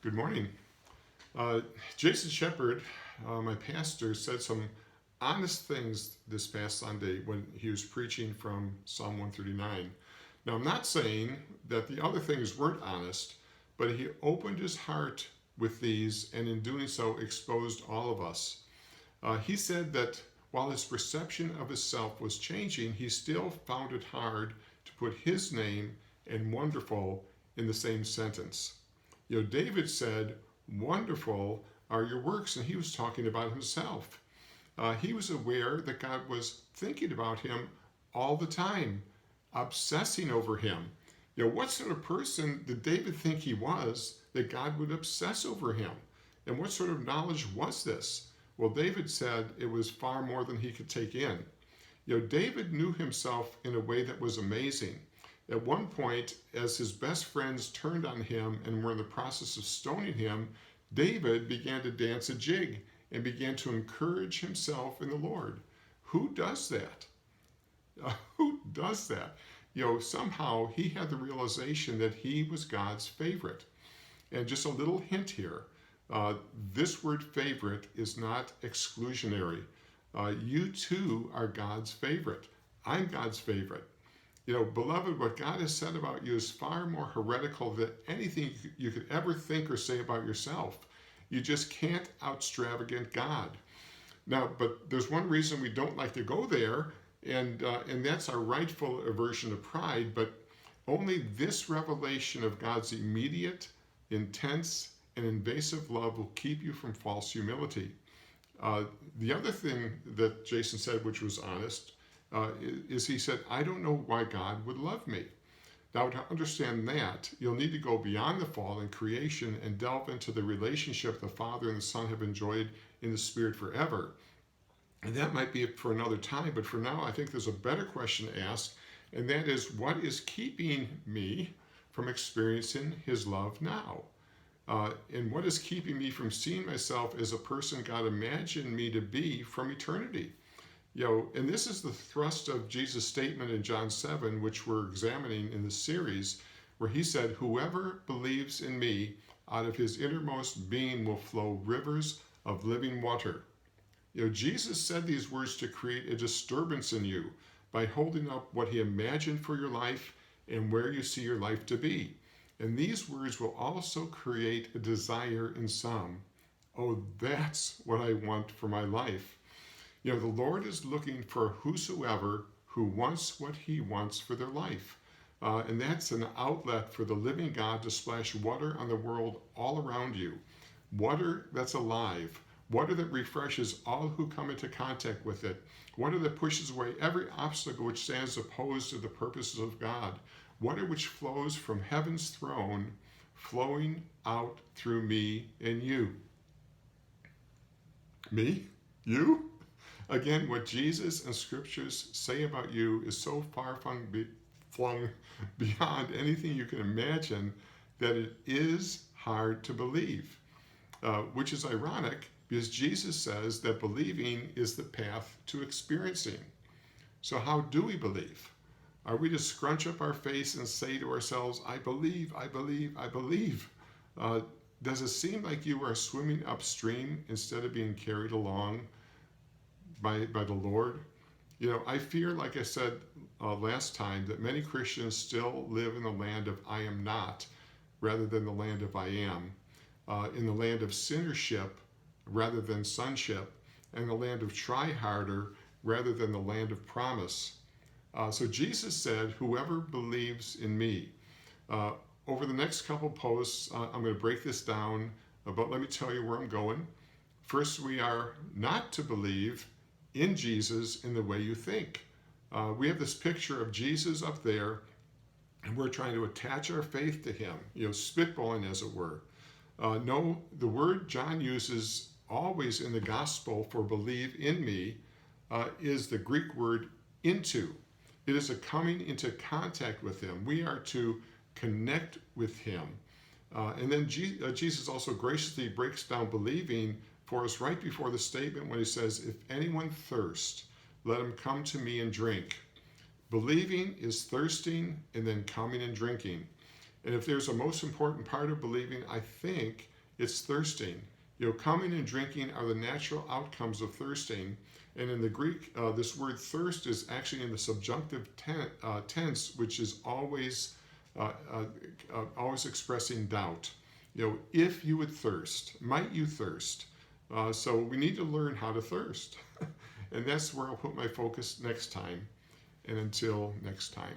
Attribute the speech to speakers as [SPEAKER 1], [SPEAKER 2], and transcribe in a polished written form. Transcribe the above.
[SPEAKER 1] Good morning. Uh, Jason Shepard, my pastor, said some honest things this past Sunday when he was preaching from Psalm 139. Now, I'm not saying that the other things weren't honest, but he opened his heart with these and in doing so exposed all of us. He said that while his perception of himself was changing, he still found it hard to put his name and wonderful in the same sentence. David said, "Wonderful are your works," and he was talking about himself. He was aware that God was thinking about him all the time, obsessing over him. What sort of person did David think he was that God would obsess over him? And what sort of knowledge was this? Well, David said it was far more than he could take in. David knew himself in a way that was amazing. At one point, as his best friends turned on him and were in the process of stoning him, David began to dance a jig and began to encourage himself in the Lord. Who does that? Who does that? Somehow he had the realization that he was God's favorite. And just a little hint here, this word favorite is not exclusionary. You too are God's favorite. I'm God's favorite. Beloved, what God has said about you is far more heretical than anything you could ever think or say about yourself. You just can't outstravagant God. Now, but there's one reason we don't like to go there, and that's our rightful aversion to pride. But only this revelation of God's immediate, intense, and invasive love will keep you from false humility. The other thing that Jason said, which was honest, is he said, "I don't know why God would love me." Now, to understand that, you'll need to go beyond the fall and creation and delve into the relationship the Father and the Son have enjoyed in the Spirit forever. And that might be for another time, but for now, I think there's a better question to ask, and that is, what is keeping me from experiencing His love now? And what is keeping me from seeing myself as a person God imagined me to be from eternity? And this is the thrust of Jesus' statement in John 7, which we're examining in this series, where he said, "Whoever believes in me, out of his innermost being will flow rivers of living water." Jesus said these words to create a disturbance in you by holding up what he imagined for your life and where you see your life to be. And these words will also create a desire in some. Oh, that's what I want for my life. The Lord is looking for whosoever who wants what he wants for their life. And that's an outlet for the living God to splash water on the world all around you. Water that's alive. Water that refreshes all who come into contact with it. Water that pushes away every obstacle which stands opposed to the purposes of God. Water which flows from heaven's throne, flowing out through me and you. Me? You? Again, what Jesus and scriptures say about you is so far flung beyond anything you can imagine that it is hard to believe, which is ironic because Jesus says that believing is the path to experiencing. So how do we believe? Are we to scrunch up our face and say to ourselves, "I believe, I believe, I believe"? Does it seem like you are swimming upstream instead of being carried along by the Lord? I fear, like I said last time, that many Christians still live in the land of "I am not" rather than the land of "I am," in the land of sinnership rather than sonship, and the land of try harder rather than the land of promise. So Jesus said, "Whoever believes in me." Over the next couple posts, I'm going to break this down, but let me tell you where I'm going. First, we are not to believe in Jesus in the way you think. We have this picture of Jesus up there, and we're trying to attach our faith to him, spitballing as it were. No, the word John uses always in the gospel for "believe in me" is the Greek word "into." It is a coming into contact with him. We are to connect with him. And then Jesus also graciously breaks down believing for us right before the statement when he says, "If anyone thirst, let him come to me and drink." Believing is thirsting and then coming and drinking. And if there's a most important part of believing, I think It's thirsting. Coming and drinking are the natural outcomes of thirsting. And in the Greek, this word thirst is actually in the subjunctive tense, which is uh, uh, always expressing doubt. If you would thirst, might you thirst? So we need to learn how to thirst. And that's where I'll put my focus next time. And until next time.